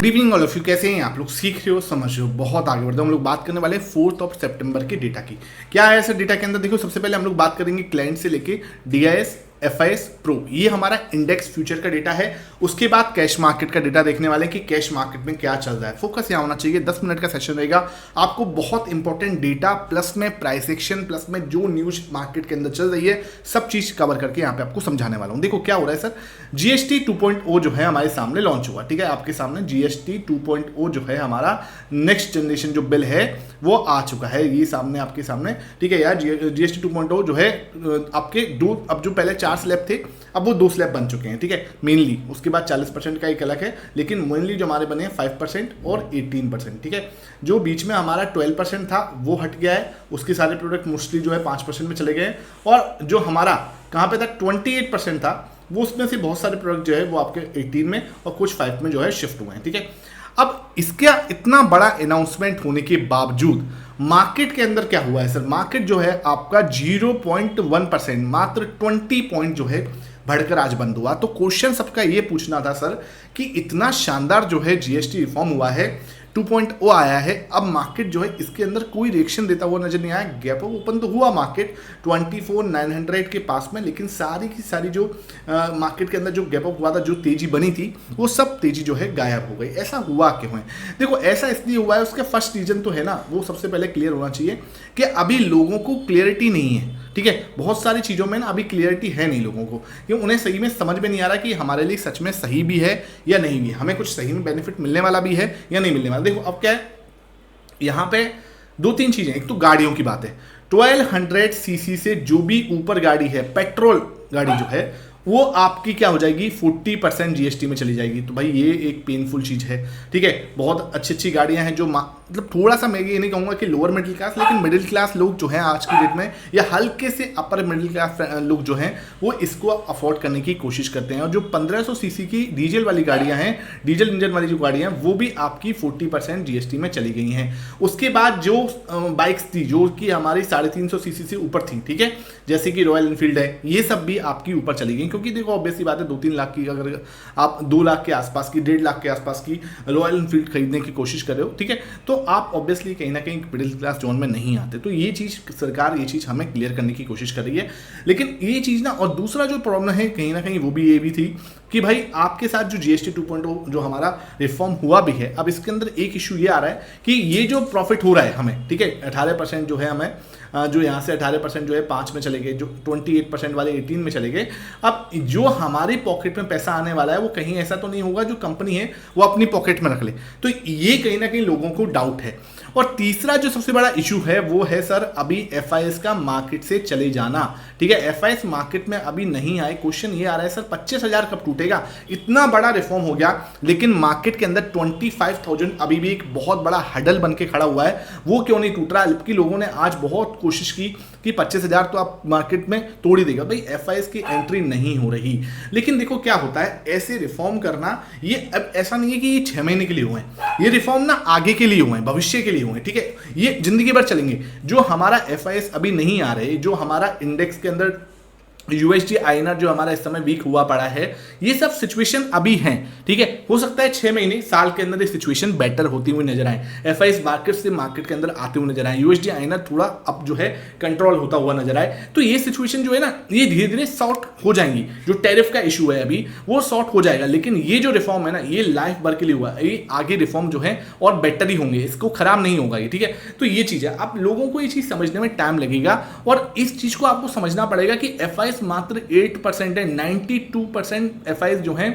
Evening all of you, कैसे हैं आप लोग? सीख रहे हो, समझ रहे हो, बहुत आगे बढ़ते हैं। हम लोग बात करने वाले हैं 4 सितंबर के डेटा की। क्या है सर डेटा के अंदर? देखो, सबसे पहले हम लोग बात करेंगे क्लाइंट से लेके डीआईएस एफआईएस प्रो, ये हमारा इंडेक्स फ्यूचर का डेटा है। उसके बाद कैश मार्केट का डेटा देखने वाले हैं कि कैश मार्केट में क्या चल रहा है। फोकस यहाँ होना चाहिए। 10 मिनट का सेशन रहेगा। आपको बहुत इंपॉर्टेंट डेटा प्लस में प्राइस एक्शन प्लस में जो न्यूज मार्केट के अंदर चल रही है सब चीज कवर करके यहाँ पे आपको समझाने वाला हूँ। देखो क्या हो रहा है सर, जीएसटी 2.0 जो है हमारे सामने लॉन्च हुआ। ठीक है, आपके सामने जीएसटी 2.0 जो है हमारा नेक्स्ट जनरेशन जो बिल है वो आ चुका है, ये सामने आपके सामने। ठीक है यार, जीएसटी 2.0 जो है आपके दो, अब जो पहले 4 स्लैब थे अब वो 2 स्लैब बन चुके हैं। ठीक है, मेनली उसके बाद 40% का एक अलग है, लेकिन मेनली जो हमारे बने हैं 5% और 18%। ठीक है, जो बीच में हमारा 12% था वो हट गया है। उसके सारे प्रोडक्ट मोस्टली जो है 5% में चले गए हैं, और जो हमारा कहाँ पे था 28% था, वो उसमें से बहुत सारे प्रोडक्ट जो है वो आपके 18 में और कुछ 5 में जो है शिफ्ट हुए हैं। ठीक है, अब इसका इतना बड़ा अनाउंसमेंट होने के बावजूद मार्केट के अंदर क्या हुआ है सर? मार्केट जो है आपका 0.1%, मात्र 20 पॉइंट जो है बढ़कर आज बंद हुआ। तो क्वेश्चन सबका ये पूछना था सर कि इतना शानदार जो है जीएसटी रिफॉर्म हुआ है, 2.0 आया है, अब मार्केट जो है इसके अंदर कोई रिएक्शन देता हुआ नजर नहीं आया। गैप अप ओपन तो हुआ मार्केट 24,900 के पास में, लेकिन सारी की सारी जो मार्केट के अंदर जो गैप अप हुआ था, जो तेजी बनी थी, वो सब तेजी जो है गायब हो गई। ऐसा हुआ क्यों है? देखो, ऐसा इसलिए हुआ है, उसका फर्स्ट रीजन तो है ना, वो सबसे पहले क्लियर होना चाहिए कि अभी लोगों को क्लियरिटी नहीं है। ठीक है, बहुत सारी चीज़ों में ना अभी क्लियरिटी है नहीं लोगों को, कि उन्हें सही में समझ में नहीं आ रहा कि हमारे लिए सच में सही भी है या नहीं भी है, हमें कुछ सही में बेनिफिट मिलने वाला भी है या नहीं मिलने वाला। देखो अब क्या है, यहाँ पे 2-3 चीज़ें। एक तो गाड़ियों की बात है, 1200 सीसी से जो भी ऊपर गाड़ी है, पेट्रोल गाड़ी जो है, वो आपकी क्या हो जाएगी, 40% जीएसटी में चली जाएगी। तो भाई ये एक पेनफुल चीज़ है। ठीक है, बहुत अच्छी अच्छी गाड़ियां हैं जो मतलब थोड़ा सा, मैं ये नहीं कहूँगा कि लोअर मिडिल क्लास, लेकिन मिडिल क्लास लोग जो हैं आज की डेट में, या हल्के से अपर मिडिल क्लास लोग जो हैं, वो इसको अफोर्ड करने की कोशिश करते हैं। और जो 1500 सीसी की डीजल वाली गाड़ियाँ हैं, डीजल इंजन वाली जो गाड़ियाँ हैं, वो भी आपकी 40% जीएसटी में चली गई हैं। उसके बाद जो बाइक्स थी जो कि हमारी 350 सीसी से ऊपर थी, ठीक है, जैसे कि रॉयल एनफील्ड है, ये सब भी आपकी ऊपर चली गई। क्योंकि देखो ऑब्वियसली बात है, 2-3 लाख की, अगर आप 2 लाख के आसपास की, 1.5 लाख के आसपास की रॉयल एनफील्ड खरीदने की कोशिश कर रहे हो, ठीक है, तो आप ऑब्वियसली कहीं ना कहीं मिडिल क्लास जोन में नहीं आते। तो ये चीज़ सरकार, ये चीज़ हमें क्लियर करने की कोशिश कर रही है। लेकिन ये चीज़ ना, और दूसरा जो प्रॉब्लम है कहीं ना कहीं वो भी ये भी थी कि भाई आपके साथ जो जीएसटी 2.0 जो हमारा रिफॉर्म हुआ भी है, अब इसके अंदर एक इशू ये आ रहा है कि ये जो प्रॉफिट हो रहा है हमें, ठीक है, 18% जो है हमें, जो यहाँ से 18% जो है 5 में चले गए, जो 28% वाले 18 में चले गए। अब जो हमारे पॉकेट में पैसा आने वाला है वो कहीं ऐसा तो नहीं होगा जो कंपनी है वो अपनी पॉकेट में रख ले। तो ये कहीं ना कहीं लोगों को डाउट है। और तीसरा जो सबसे बड़ा इशू है वो है सर अभी एफआईएस का मार्केट से चले जाना। ठीक है, एफआईएस मार्केट में अभी नहीं आए। क्वेश्चन ये आ रहा है सर 25,000 कब टूटेगा? इतना बड़ा रिफॉर्म हो गया, लेकिन मार्केट के अंदर 25,000 अभी भी एक बहुत बड़ा हडल बन के खड़ा हुआ है। वो क्यों नहीं टूट रहा? जबकि लोगों ने आज बहुत कोशिश की कि 25,000 तो आप मार्केट में तोड़ ही देगा। भाई एफआईएस की एंट्री नहीं हो रही। लेकिन देखो क्या होता है, ऐसे रिफॉर्म करना, ये अब ऐसा नहीं है कि ये 6 महीने के लिए हुए हैं, ये रिफॉर्म ना आगे के लिए हुए हैं, भविष्य के लिए हुए हैं। ठीक है, ये जिंदगी भर चलेंगे। जो हमारा एफआईएस अभी नहीं आ रहे, जो हमारा इंडेक्स के अंदर यूएसडी आईएनआर जो हमारा इस समय वीक हुआ पड़ा है, ये सब सिचुएशन अभी हैं। ठीक है, हो सकता है 6 महीने साल के अंदर ये सिचुएशन बेटर होती हुई नजर आए, एफआईएस मार्केट से मार्केट के अंदर आते हुए नजर आए, यूएसडी आईएनआर थोड़ा अब जो है कंट्रोल होता हुआ नजर आए। तो ये सिचुएशन जो है ना, ये धीरे धीरे सॉर्ट हो जाएंगी। जो टैरिफ का इशू है अभी वो सॉर्ट हो जाएगा। लेकिन ये जो रिफॉर्म है ना, ये लाइफ भर के लिए हुआ है। ये आगे रिफॉर्म जो है और बेटर ही होंगे, इसको खराब नहीं होगा ये। ठीक है, तो ये चीज है, आप लोगों को ये चीज समझने में टाइम लगेगा। और इस चीज को आपको समझना पड़ेगा कि एफआईएस मात्र 8% है, 92% एफआईएस जो है,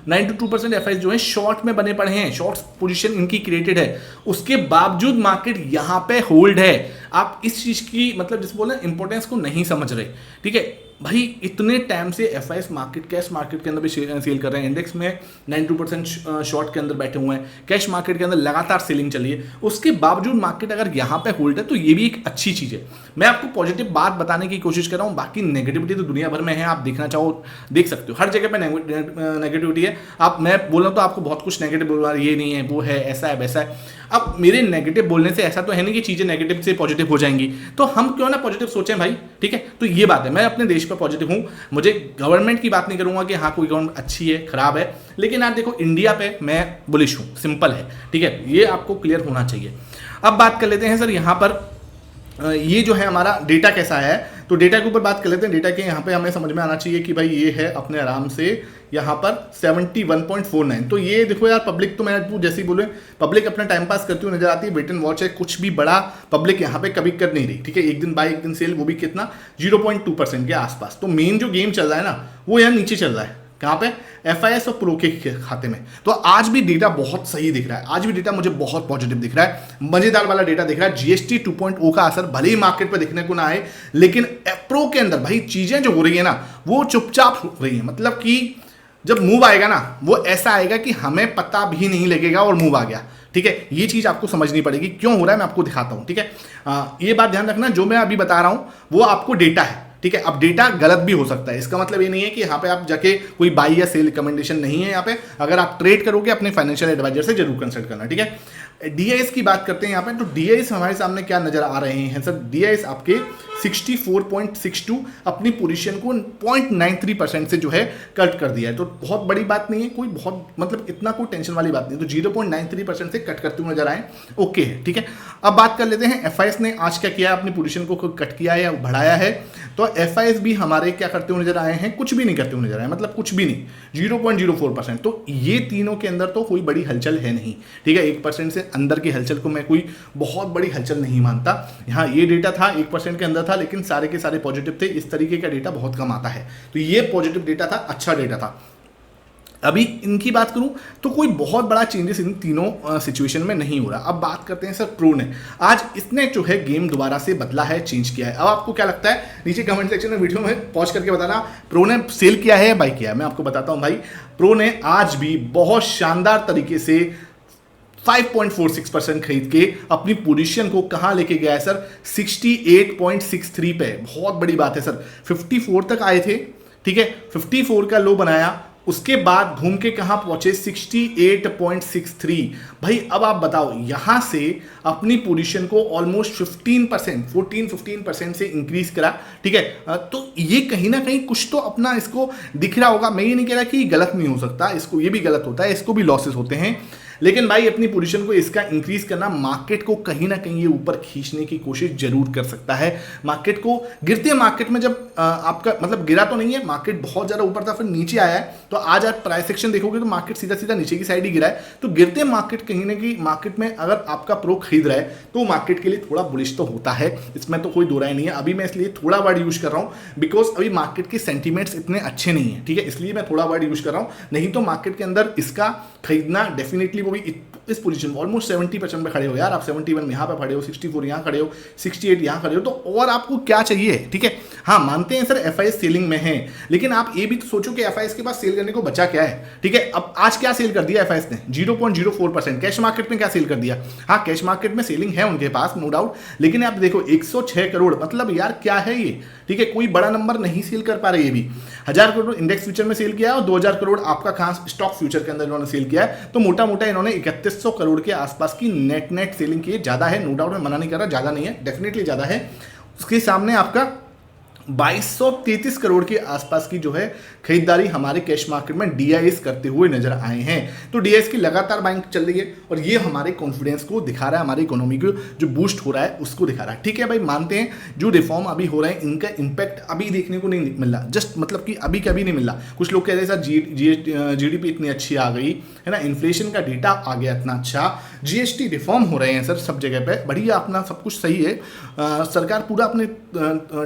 92% एफआईएस जो है शॉर्ट में बने पड़े हैं, शॉर्ट पोजीशन इनकी क्रिएटेड है। उसके बावजूद मार्केट यहां पे होल्ड है। आप इस चीज की मतलब जिस बोले इंपॉर्टेंस को नहीं समझ रहे। ठीक है भाई, इतने टाइम से एफआईएस मार्केट, कैश मार्केट के अंदर भी सेल कर रहे हैं, इंडेक्स में 92% शॉर्ट के अंदर बैठे हुए हैं, कैश मार्केट के अंदर लगातार सेलिंग चली है। उसके बावजूद मार्केट अगर यहाँ पे होल्ड है तो ये भी एक अच्छी चीज है। मैं आपको पॉजिटिव बात बताने की कोशिश कर रहा हूँ, बाकी नेगेटिविटी तो दुनिया भर में है, आप देखना चाहो देख सकते हो, हर जगह पे नेगेटिविटी है। आप, मैं बोल रहा हूँ तो आपको बहुत कुछ नेगेटिव बोल रहा है, ये नहीं है, वो है, ऐसा है, वैसा है। अब मेरे नेगेटिव बोलने से ऐसा तो है नहीं कि चीजें नेगेटिव से पॉजिटिव हो जाएंगी, तो हम क्यों ना पॉजिटिव सोचें भाई, ठीक है। तो ये बात है, मैं अपने देश पर पॉजिटिव हूं, मुझे गवर्नमेंट की बात नहीं करूंगा कि हाँ कोई गवर्नमेंट अच्छी है खराब है, लेकिन आप देखो इंडिया पे मैं बुलिश हूं, सिंपल है, ठीक है, ये आपको क्लियर होना चाहिए। अब बात कर लेते हैं सर यहाँ पर ये जो है हमारा डेटा कैसा है, तो डेटा के ऊपर बात कर लेते हैं। डेटा के यहाँ पे हमें समझ में आना चाहिए कि भाई ये है अपने आराम से यहाँ पर 71.49। तो ये देखो यार, पब्लिक तो मैं जैसे ही बोले पब्लिक अपना टाइम पास करती हुई नजर आती है, वेट एंड वॉच है, कुछ भी बड़ा पब्लिक यहाँ पे कभी कर नहीं रही, ठीक है। एक दिन बाय एक दिन सेल, वो भी कितना 0.2% के आसपास। तो मेन जो गेम चल रहा है ना वो यार नीचे चल रहा है, कहाँ पे, FIS और प्रो के खाते में। तो आज भी डेटा बहुत सही दिख रहा है, आज भी डेटा मुझे बहुत पॉजिटिव दिख रहा है, मजेदार वाला डेटा दिख रहा है। GST 2.0 का असर भले ही मार्केट पर दिखने को ना आए, लेकिन प्रो के अंदर भाई चीजें जो हो रही है ना वो चुपचाप हो रही है, मतलब कि जब मूव आएगा ना वो ऐसा आएगा कि हमें पता भी नहीं लगेगा और मूव आ गया, ठीक है। ये चीज आपको समझनी पड़ेगी क्यों हो रहा है, मैं आपको दिखाता हूं, ठीक है। ये बात ध्यान रखना, जो मैं अभी बता रहा हूं वो आपको डेटा है, ठीक है। अब डेटा गलत भी हो सकता है, इसका मतलब ये नहीं है कि यहाँ पे आप जाके कोई बाई या सेल रिकमेंडेशन नहीं है यहाँ पे। अगर आप ट्रेड करोगे अपने फाइनेंशियल एडवाइजर से जरूर कंसल्ट करना, ठीक है। DIS की बात करते हैं यहाँ पे, तो DIS हमारे सामने क्या नजर आ रहे हैं सर, DIS आपके 64.62 अपनी पोजीशन को 0.93% से जो है कट कर दिया है। तो बहुत बड़ी बात नहीं है, कोई बहुत मतलब इतना कोई टेंशन वाली बात नहीं है। तो 0.93% से कट करते हुए नजर आए, ओके है, ठीक है। अब बात कर लेते हैं FIS ने आज क्या किया है, अपनी पोजीशन को कट किया है या बढ़ाया है। तो FIS भी हमारे क्या करते हुए नजर आए हैं, कुछ भी नहीं करते हुए नजर आए, मतलब कुछ भी नहीं, 0.04%। तो ये तीनों के अंदर तो कोई बड़ी हलचल है नहीं, ठीक है। 1% से अंदर की हलचल को मैं कोई बहुत बड़ी हलचल नहीं मानता। यहाँ ये डेटा था 1% के अंदर था, लेकिन सारे के सारे पॉजिटिव थे। इस तरीके का डेटा बहुत कम आता है, तो ये पॉजिटिव डेटा था, अच्छा डेटा था। अभी इनकी बात करूं तो कोई बहुत बड़ा चेंजेस इन तीनों सिचुएशन में नहीं हो रहा। अब बात करते हैं सर प्रो ने, आज इसने जो है गेम दोबारा से बदला है, चेंज किया है। अब आपको क्या लगता है नीचे कमेंट सेक्शन में वीडियो में पॉज करके बताना, प्रो ने सेल किया है या बाई किया है। मैं आपको बताता हूं भाई, प्रो ने आज भी बहुत शानदार तरीके से 5.46% खरीद के अपनी पोजीशन को कहां लेके गया है सर, 68.63 पे। बहुत बड़ी बात है सर, 54 तक आए थे, ठीक है, 54 का लो बनाया, उसके बाद घूम के कहां पहुंचे 68.63। भाई अब आप बताओ, यहां से अपनी पोजीशन को ऑलमोस्ट 15% से इंक्रीज करा, ठीक है। तो ये कहीं ना कहीं कुछ तो अपना इसको दिख रहा होगा। मैं ये नहीं कह रहा कि गलत नहीं हो सकता, इसको ये भी गलत होता है, इसको भी लॉसेस होते हैं, लेकिन भाई अपनी पोजीशन को इसका इंक्रीज करना मार्केट को कहीं ना कहीं ये ऊपर खींचने की कोशिश जरूर कर सकता है। मार्केट को गिरते मार्केट में जब आपका मतलब गिरा तो नहीं है, मार्केट बहुत ज्यादा ऊपर था फिर नीचे आया है, तो आज आप प्राइस सेक्शन देखोगे तो मार्केट सीधा सीधा नीचे की साइड ही गिरा है। तो गिरते मार्केट कहीं ना कहीं मार्केट में अगर आपका प्रो खरीद रहा है तो मार्केट के लिए थोड़ा बुलिश तो होता है, इसमें तो कोई दो राय नहीं है। अभी मैं इसलिए थोड़ा वर्ड यूज कर रहा हूं बिकॉज अभी मार्केट के सेंटीमेंट्स इतने अच्छे नहीं है, ठीक है, इसलिए मैं थोड़ा वर्ड यूज कर रहा हूं। नहीं तो मार्केट के अंदर इसका खरीदना डेफिनेटली, वो भी इस पोजीशन ऑलमोस्ट 70% पे खड़े हो यार आप, 71 यहाँ पे खड़े हो, 64 यहाँ खड़े हो, 68 यहाँ खड़े हो, तो और आपको क्या चाहिए, ठीक है। हाँ मानते हैं सर FIS सेलिंग में है, लेकिन आप ये भी तो सोचो कि FIS के पास सेल करने को बचा क्या है, ठीक है। अब आज क्या सेल कर दिया FIS ने, 0.04%। कैश मार्केट में क्या सेल कर दिया, हाँ कैश मार्केट में सेलिंग है उनके पास नो डाउट, लेकिन आप देखो 106 करोड़, मतलब यार क्या है ये, ठीक है, कोई बड़ा नंबर नहीं सेल कर पा रहे। ये भी 1000 करोड़ इंडेक्स फ्यूचर में सेल किया है और 2000 करोड़ आपका खास स्टॉक फ्यूचर के अंदर इन्होंने सेल किया है। तो मोटा मोटा इन्होंने 3100 करोड़ के आसपास की नेट सेलिंग की है। ज्यादा है नो डाउट, मैं मना नहीं कर रहा, ज्यादा नहीं है, डेफिनेटली ज्यादा है। उसके सामने आपका 2233 करोड़ के आसपास की जो है खरीदारी हमारे कैश मार्केट में DIS करते हुए नजर आए हैं। तो DIS की लगातार बाइंग चल रही है और ये हमारे कॉन्फिडेंस को दिखा रहा है, हमारी इकोनॉमी को जो बूस्ट हो रहा है उसको दिखा रहा है, ठीक है भाई। मानते हैं जो रिफॉर्म अभी हो रहे हैं इनका इंपैक्ट अभी देखने को नहीं मिल रहा, जस्ट मतलब कि अभी कभी नहीं मिल रहा। कुछ लोग कहते हैं सर GDP इतनी अच्छी आ गई है ना, इन्फ्लेशन का डेटा आ गया इतना अच्छा, GST रिफॉर्म हो रहे हैं सर सब जगह पे, बढ़िया, अपना सब कुछ सही है। सरकार पूरा अपने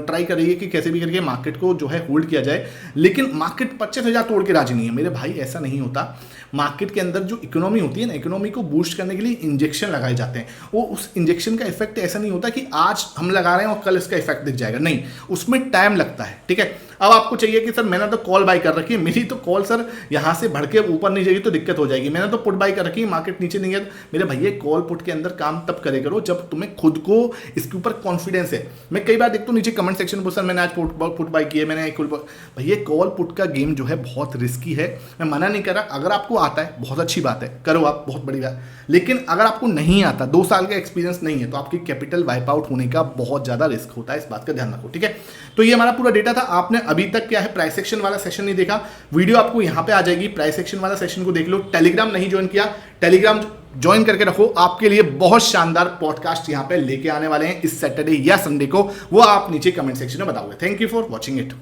ट्राई कर रही है कि कैसे भी करके मार्केट को जो है होल्ड किया जाए, लेकिन मार्केट 25,000 तोड़ के राजी नहीं है मेरे भाई, ऐसा नहीं होता। मार्केट के अंदर जो इकोनॉमी होती है ना, इकोनॉमी को बूस्ट करने के लिए इंजेक्शन लगाए जाते हैं। वो उस इंजेक्शन का इफेक्ट ऐसा नहीं होता कि आज हम लगा रहे हैं और कल इसका इफेक्ट दिख जाएगा, नहीं, उसमें टाइम लगता है, ठीक है। अब आपको चाहिए कि सर मैंने तो कॉल बाय कर रखी है, मेरी तो कॉल सर यहाँ से बढ़ के ऊपर नहीं जाएगी तो दिक्कत हो जाएगी, मैंने तो पुट बाय कर रखी है, मार्केट नीचे नहीं है। मेरे भैया कॉल पुट के अंदर काम तब करे करो जब तुम्हें खुद को इसके ऊपर कॉन्फिडेंस है। मैं कई बार देखता हूँ नीचे कमेंट सेक्शन पर, सर मैंने आज पुट बाय किया, मैंने भैया कॉल पुट का गेम जो है बहुत रिस्की है। मैं मना नहीं कर रहा, अगर आपको आता है बहुत अच्छी बात है, करो आप, बहुत बड़ी बात। लेकिन अगर आपको नहीं आता, 2 साल का एक्सपीरियंस नहीं है, तो आपकी कैपिटल वाइप आउट होने का बहुत ज्यादा रिस्क होता है, इस बात का ध्यान रखो, ठीक है। तो ये हमारा पूरा डेटा था। आपने अभी तक क्या है प्राइस एक्शन वाला सेशन नहीं देखा, वीडियो आपको यहां पे आ जाएगी, प्राइस एक्शन वाला सेशन को देख लो। टेलीग्राम नहीं ज्वाइन किया, टेलीग्राम ज्वाइन करके रखो, आपके लिए बहुत शानदार पॉडकास्ट यहां पे लेके आने वाले हैं इस सैटरडे या संडे को, वो आप नीचे कमेंट सेक्शन में बताओगे। Thank you for watching it.